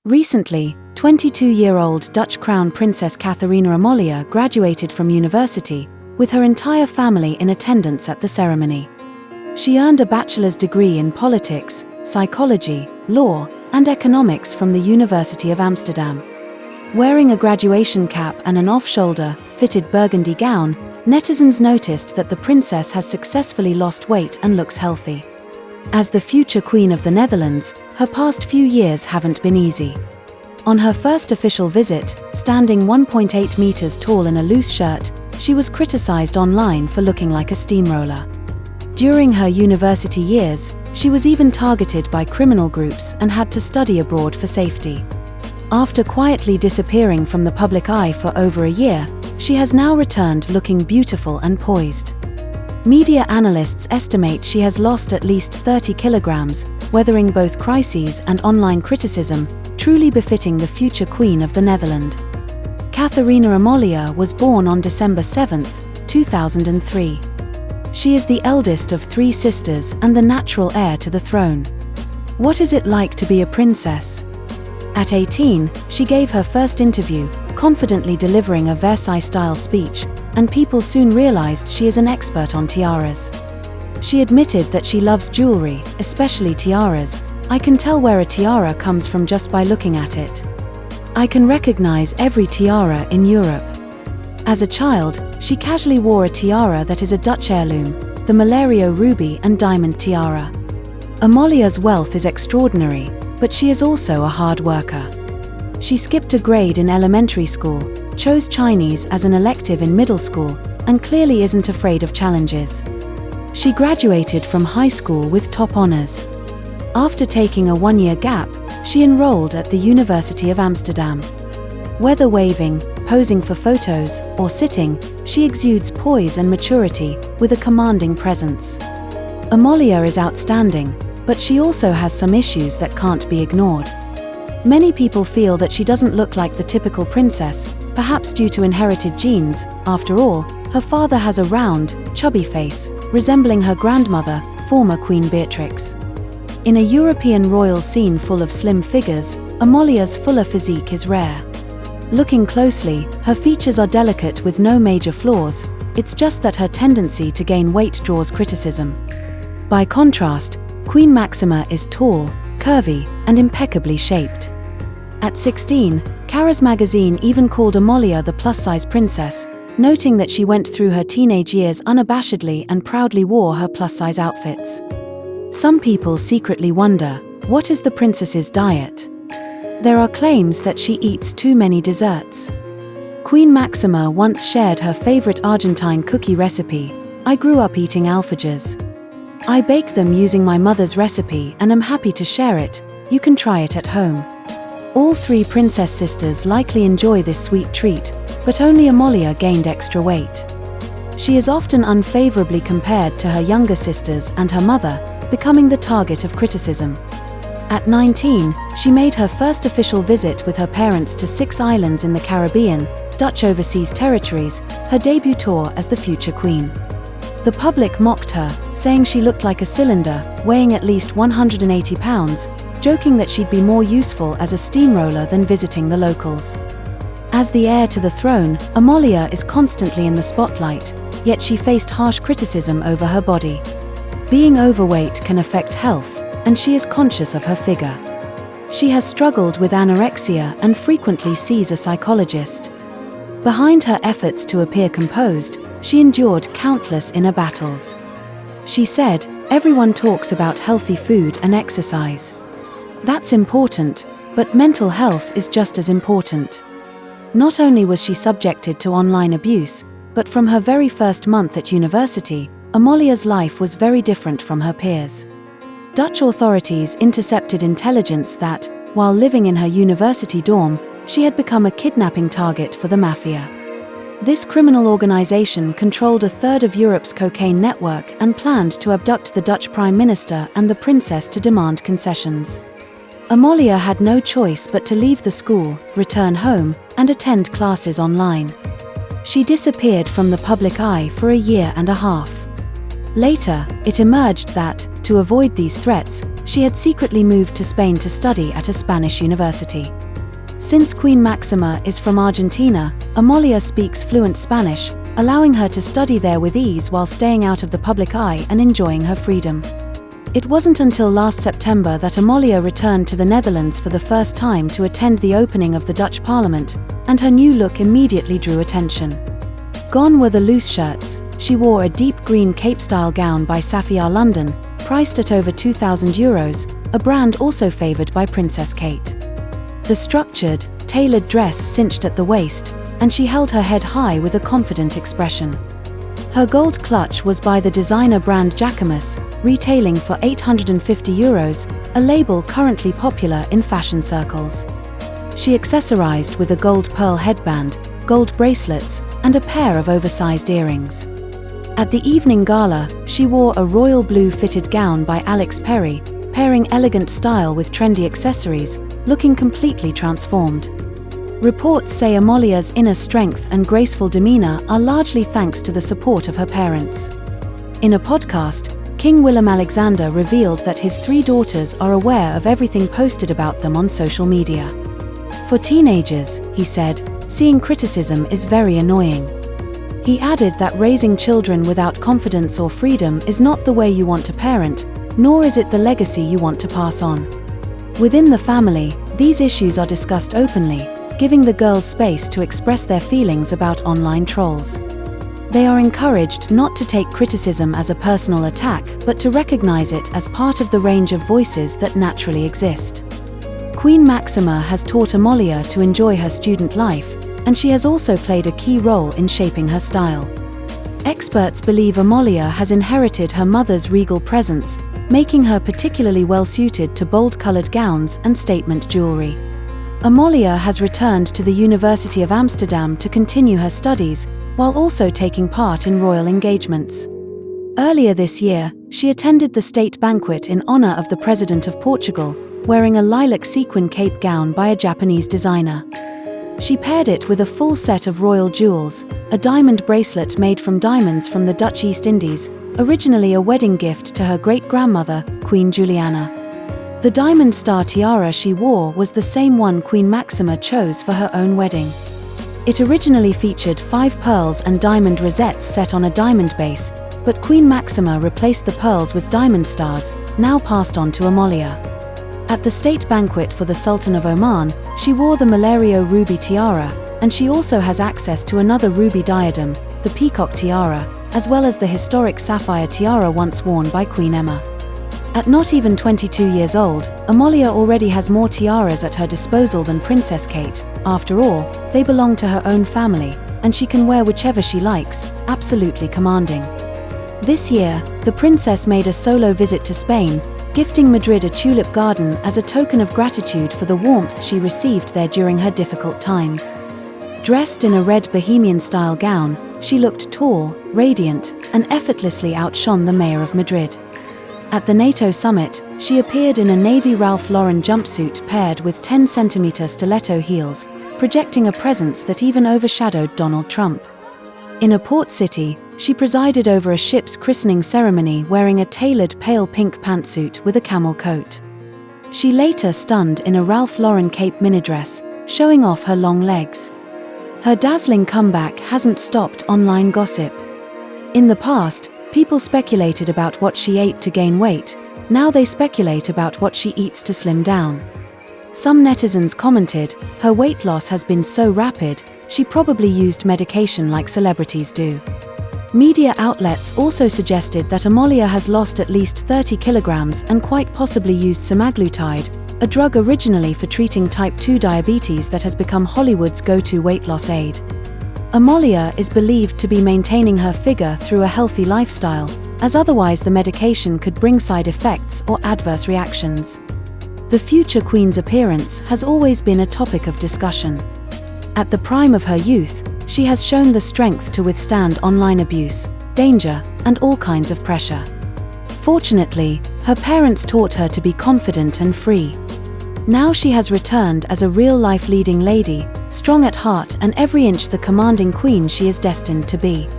Recently, 22-year-old Dutch Crown Princess Catharina Amalia graduated from university, with her entire family in attendance at the ceremony. She earned a bachelor's degree in politics, psychology, law, and economics from the University of Amsterdam. Wearing a graduation cap and an off-shoulder, fitted burgundy gown, netizens noticed that the princess has successfully lost weight and looks healthy. As the future Queen of the Netherlands, her past few years haven't been easy. On her first official visit, standing 1.8 meters tall in a loose shirt, she was criticized online for looking like a steamroller. During her university years, she was even targeted by criminal groups and had to study abroad for safety. After quietly disappearing from the public eye for over a year, she has now returned looking beautiful and poised. Media analysts estimate she has lost at least 30 kilograms, weathering both crises and online criticism, truly befitting the future Queen of the Netherlands. Catharina Amalia was born on December 7, 2003. She is the eldest of 3 sisters and the natural heir to the throne. What is it like to be a princess? At 18, she gave her first interview, confidently delivering a Versailles-style speech, and people soon realized she is an expert on tiaras. She admitted that she loves jewelry, especially tiaras. "I can tell where a tiara comes from just by looking at it. I can recognize every tiara in Europe." As a child, she casually wore a tiara that is a Dutch heirloom, the Malario ruby and diamond tiara. Amalia's wealth is extraordinary, but she is also a hard worker. She skipped a grade in elementary school, chose Chinese as an elective in middle school, and clearly isn't afraid of challenges. She graduated from high school with top honors. After taking a 1-year gap, she enrolled at the University of Amsterdam. Whether waving, posing for photos, or sitting, she exudes poise and maturity, with a commanding presence. Amalia is outstanding, but she also has some issues that can't be ignored. Many people feel that she doesn't look like the typical princess, perhaps due to inherited genes. After all, her father has a round, chubby face, resembling her grandmother, former Queen Beatrix. In a European royal scene full of slim figures, Amalia's fuller physique is rare. Looking closely, her features are delicate with no major flaws, it's just that her tendency to gain weight draws criticism. By contrast, Queen Maxima is tall, curvy, and impeccably shaped. At 16, Caras magazine even called Amalia the plus-size princess, noting that she went through her teenage years unabashedly and proudly wore her plus-size outfits. Some people secretly wonder, what is the princess's diet? There are claims that she eats too many desserts. Queen Maxima once shared her favorite Argentine cookie recipe. "I grew up eating alfajores. I bake them using my mother's recipe and am happy to share it. You can try it at home." All 3 princess sisters likely enjoy this sweet treat, but only Amalia gained extra weight. She is often unfavorably compared to her younger sisters and her mother, becoming the target of criticism. At 19, she made her first official visit with her parents to 6 islands in the Caribbean, Dutch overseas territories, her debut tour as the future queen. The public mocked her, saying she looked like a cylinder, weighing at least 180 pounds, joking that she'd be more useful as a steamroller than visiting the locals. As the heir to the throne, Amalia is constantly in the spotlight, yet she faced harsh criticism over her body. Being overweight can affect health, and she is conscious of her figure. She has struggled with anorexia and frequently sees a psychologist. Behind her efforts to appear composed, she endured countless inner battles. She said, "Everyone talks about healthy food and exercise. That's important, but mental health is just as important." Not only was she subjected to online abuse, but from her very first month at university, Amalia's life was very different from her peers. Dutch authorities intercepted intelligence that, while living in her university dorm, she had become a kidnapping target for the mafia. This criminal organization controlled a third of Europe's cocaine network and planned to abduct the Dutch Prime Minister and the princess to demand concessions. Amalia had no choice but to leave the school, return home, and attend classes online. She disappeared from the public eye for a year and a half. Later, it emerged that, to avoid these threats, she had secretly moved to Spain to study at a Spanish university. Since Queen Máxima is from Argentina, Amalia speaks fluent Spanish, allowing her to study there with ease while staying out of the public eye and enjoying her freedom. It wasn't until last September that Amalia returned to the Netherlands for the first time to attend the opening of the Dutch Parliament, and her new look immediately drew attention. Gone were the loose shirts. She wore a deep green cape-style gown by Safiya London, priced at over €2,000, a brand also favoured by Princess Kate. The structured, tailored dress cinched at the waist, and she held her head high with a confident expression. Her gold clutch was by the designer brand Jacquemus, retailing for €850, a label currently popular in fashion circles. She accessorized with a gold pearl headband, gold bracelets, and a pair of oversized earrings. At the evening gala, she wore a royal blue fitted gown by Alex Perry, pairing elegant style with trendy accessories, looking completely transformed. Reports say Amalia's inner strength and graceful demeanor are largely thanks to the support of her parents. In a podcast, King Willem-Alexander revealed that his 3 daughters are aware of everything posted about them on social media. For teenagers, he said, seeing criticism is very annoying. He added that raising children without confidence or freedom is not the way you want to parent, nor is it the legacy you want to pass on. Within the family, these issues are discussed openly, giving the girls space to express their feelings about online trolls. They are encouraged not to take criticism as a personal attack, but to recognize it as part of the range of voices that naturally exist. Queen Máxima has taught Amalia to enjoy her student life, and she has also played a key role in shaping her style. Experts believe Amalia has inherited her mother's regal presence, making her particularly well-suited to bold-colored gowns and statement jewelry. Amalia has returned to the University of Amsterdam to continue her studies, while also taking part in royal engagements. Earlier this year, she attended the state banquet in honor of the President of Portugal, wearing a lilac sequin cape gown by a Japanese designer. She paired it with a full set of royal jewels, a diamond bracelet made from diamonds from the Dutch East Indies, originally a wedding gift to her great-grandmother, Queen Juliana. The diamond star tiara she wore was the same one Queen Máxima chose for her own wedding. It originally featured 5 pearls and diamond rosettes set on a diamond base, but Queen Máxima replaced the pearls with diamond stars, now passed on to Amalia. At the state banquet for the Sultan of Oman, she wore the Malario ruby tiara, and she also has access to another ruby diadem, the peacock tiara, as well as the historic sapphire tiara once worn by Queen Emma. At not even 22 years old, Amalia already has more tiaras at her disposal than Princess Kate. After all, they belong to her own family, and she can wear whichever she likes, absolutely commanding. This year, the princess made a solo visit to Spain, gifting Madrid a tulip garden as a token of gratitude for the warmth she received there during her difficult times. Dressed in a red bohemian-style gown, she looked tall, radiant, and effortlessly outshone the mayor of Madrid. At the NATO summit, she appeared in a navy Ralph Lauren jumpsuit paired with 10-centimeter stiletto heels, projecting a presence that even overshadowed Donald Trump. In a port city, she presided over a ship's christening ceremony wearing a tailored pale pink pantsuit with a camel coat. She later stunned in a Ralph Lauren cape mini-dress, showing off her long legs. Her dazzling comeback hasn't stopped online gossip. In the past, people speculated about what she ate to gain weight. Now they speculate about what she eats to slim down. Some netizens commented, her weight loss has been so rapid, she probably used medication like celebrities do. Media outlets also suggested that Amalia has lost at least 30 kilograms and quite possibly used semaglutide, a drug originally for treating type 2 diabetes that has become Hollywood's go-to weight loss aid. Amalia is believed to be maintaining her figure through a healthy lifestyle, as otherwise the medication could bring side effects or adverse reactions. The future queen's appearance has always been a topic of discussion. At the prime of her youth, she has shown the strength to withstand online abuse, danger, and all kinds of pressure. Fortunately, her parents taught her to be confident and free. Now she has returned as a real-life leading lady, strong at heart and every inch the commanding queen she is destined to be.